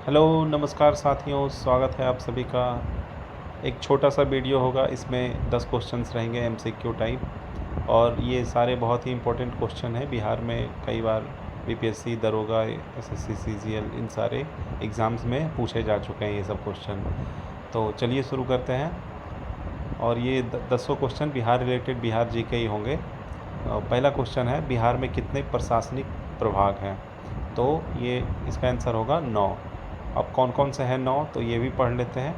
Hello नमस्कार साथियों, स्वागत है आप सभी का। एक छोटा सा वीडियो होगा, इसमें 10 क्वेश्चंस रहेंगे एमसीक्यू टाइप। और ये सारे बहुत ही इम्पोर्टेंट क्वेश्चन हैं। बिहार में कई बार बीपीएससी, दरोगा, एसएससी, सीजीएल इन सारे एग्ज़ाम्स में पूछे जा चुके हैं ये सब क्वेश्चन। तो चलिए शुरू करते हैं। और ये 10 question Bihar related, Bihar GK ही होंगे। पहला क्वेश्चन है, बिहार में कितने प्रशासनिक प्रभाग हैं? तो ये इसका आंसर होगा 9। अब कौन कौन से हैं 9, तो ये भी पढ़ लेते हैं।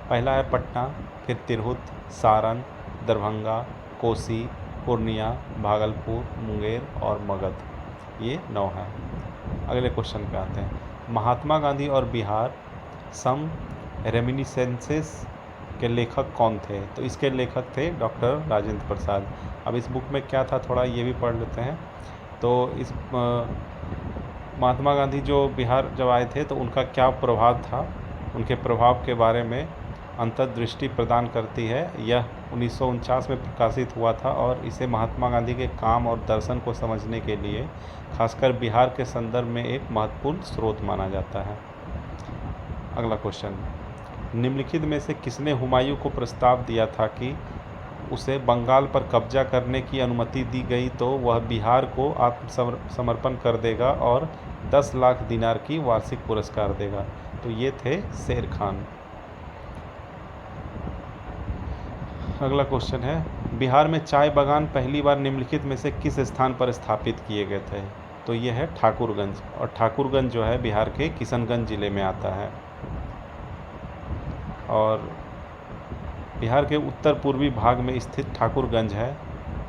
पहला है पटना, फिर तिरहुत, सारण, दरभंगा, कोसी, पूर्णिया, भागलपुर, मुंगेर और मगध। ये 9 है। अगले क्वेश्चन पे आते हैं। महात्मा गांधी और बिहार सम रेमिनिसेंसेस के लेखक कौन थे? तो इसके लेखक थे डॉक्टर राजेंद्र प्रसाद। अब इस बुक में क्या था, थोड़ा ये भी पढ़ लेते हैं। तो इस महात्मा गांधी जो बिहार जब आए थे तो उनका क्या प्रभाव था, उनके प्रभाव के बारे में अंतर्दृष्टि प्रदान करती है। यह 1949 में प्रकाशित हुआ था और इसे महात्मा गांधी के काम और दर्शन को समझने के लिए खासकर बिहार के संदर्भ में एक महत्वपूर्ण स्रोत माना जाता है। अगला क्वेश्चन, निम्नलिखित में से किसने हुमायूं को प्रस्ताव दिया था कि उसे बंगाल पर कब्जा करने की अनुमति दी गई तो वह बिहार को आत्मसमर्पण कर देगा और 10 लाख दिनार की वार्षिक पुरस्कार देगा? तो ये थे शेर खान। अगला क्वेश्चन है, बिहार में चाय बागान पहली बार निम्नलिखित में से किस स्थान पर स्थापित किए गए थे? तो ये है ठाकुरगंज। और ठाकुरगंज जो है बिहार के किशनगंज जिले में आता है। और बिहार के उत्तर पूर्वी भाग में स्थित ठाकुरगंज है।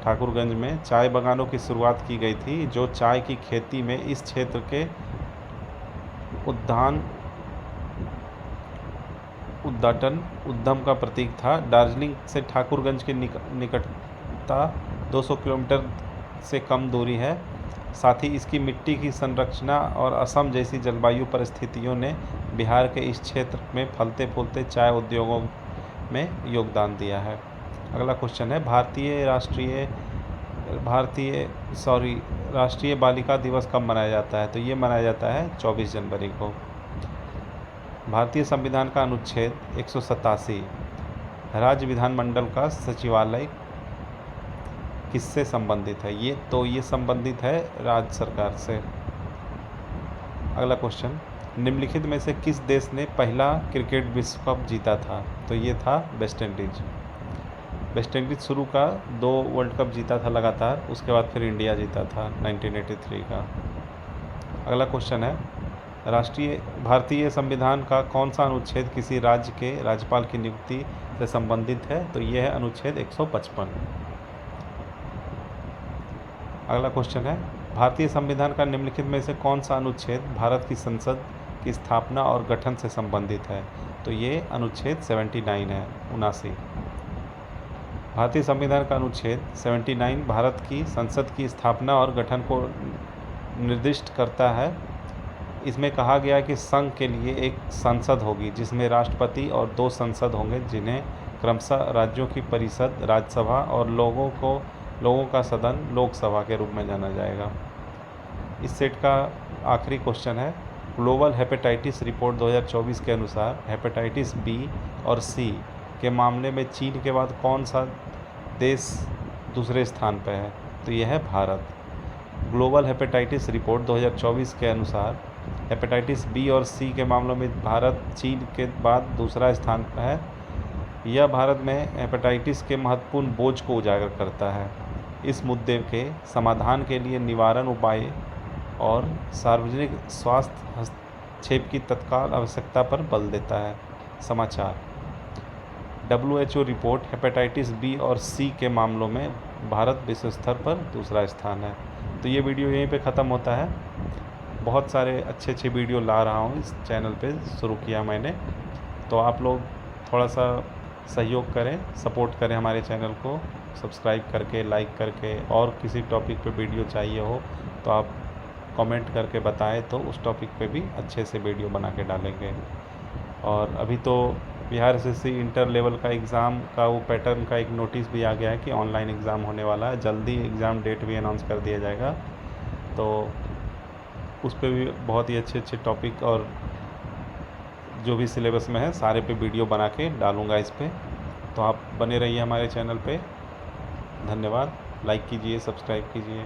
ठाकुरगंज में चाय बागानों की शुरुआत की गई थी, जो चाय की खेती में इस क्षेत्र के उद्यम का प्रतीक था। दार्जिलिंग से ठाकुरगंज की निकटता 200 किलोमीटर से कम दूरी है। साथ ही इसकी मिट्टी की संरचना और असम जैसी जलवायु परिस्थितियों ने बिहार के इस क्षेत्र में फलते फूलते चाय उद्योगों में योगदान दिया है। अगला क्वेश्चन है, राष्ट्रीय बालिका दिवस कब मनाया जाता है? तो ये मनाया जाता है 24 जनवरी को। भारतीय संविधान का अनुच्छेद 187 राज्य विधानमंडल का सचिवालय किससे संबंधित है? ये संबंधित है राज्य सरकार से। अगला क्वेश्चन, निम्नलिखित में से किस देश ने पहला क्रिकेट विश्व कप जीता था? तो ये था वेस्ट इंडीज। वेस्ट इंडीज शुरू का 2 वर्ल्ड कप जीता था लगातार, उसके बाद फिर इंडिया जीता था 1983 का। अगला क्वेश्चन है, भारतीय संविधान का कौन सा अनुच्छेद किसी राज्य के राज्यपाल की नियुक्ति से संबंधित है? तो ये है अनुच्छेद 155। अगला क्वेश्चन है, भारतीय संविधान का निम्नलिखित में से कौन सा अनुच्छेद भारत की संसद की स्थापना और गठन से संबंधित है? तो ये अनुच्छेद 79 है, 79। भारतीय संविधान का अनुच्छेद 79 भारत की संसद की स्थापना और गठन को निर्दिष्ट करता है। इसमें कहा गया कि संघ के लिए एक संसद होगी जिसमें राष्ट्रपति और 2 संसद होंगे, जिन्हें क्रमशः राज्यों की परिषद राज्यसभा और लोगों का सदन लोकसभा के रूप में जाना जाएगा। इस सेट का आखिरी क्वेश्चन है, ग्लोबल हेपेटाइटिस रिपोर्ट 2024 के अनुसार हेपेटाइटिस बी और सी के मामले में चीन के बाद कौन सा देश दूसरे स्थान पर है? तो यह है भारत। ग्लोबल हेपेटाइटिस रिपोर्ट 2024 के अनुसार हेपेटाइटिस बी और सी के मामलों में भारत चीन के बाद दूसरा स्थान पर है। यह भारत में हेपेटाइटिस के महत्वपूर्ण बोझ को उजागर करता है। इस मुद्दे के समाधान के लिए निवारण उपाय और सार्वजनिक स्वास्थ्य हस्तक्षेप की तत्काल आवश्यकता पर बल देता है। समाचार, WHO रिपोर्ट, हेपेटाइटिस बी और सी के मामलों में भारत विश्व स्तर पर दूसरा स्थान है। तो ये वीडियो यहीं पे ख़त्म होता है। बहुत सारे अच्छे वीडियो ला रहा हूँ इस चैनल पे, शुरू किया मैंने। तो आप लोग थोड़ा सा सहयोग करें, सपोर्ट करें हमारे चैनल को, सब्सक्राइब करके, लाइक करके। और किसी टॉपिक पे वीडियो चाहिए हो तो आप कमेंट करके बताएं, तो उस टॉपिक पे भी अच्छे से वीडियो बना के डालेंगे। और अभी तो बिहार एसएससी इंटर लेवल का एग्ज़ाम का वो पैटर्न का एक नोटिस भी आ गया है कि ऑनलाइन एग्ज़ाम होने वाला है। जल्दी एग्ज़ाम डेट भी अनाउंस कर दिया जाएगा। तो उस पर भी बहुत ही अच्छे टॉपिक और जो भी सिलेबस में है सारे पे वीडियो बना के डालूँगा इस पर। तो आप बने रहिए हमारे चैनल पे। धन्यवाद। लाइक कीजिए, सब्सक्राइब कीजिए।